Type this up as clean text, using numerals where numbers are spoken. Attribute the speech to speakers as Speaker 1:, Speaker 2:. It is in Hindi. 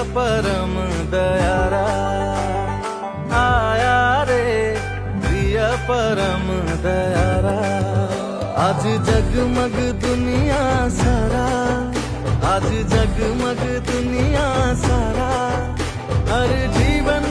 Speaker 1: परम दयारा आया रे, प्रिय परम दयारा। आज जगमग दुनिया सारा, आज जगमग दुनिया सारा, हर जीवन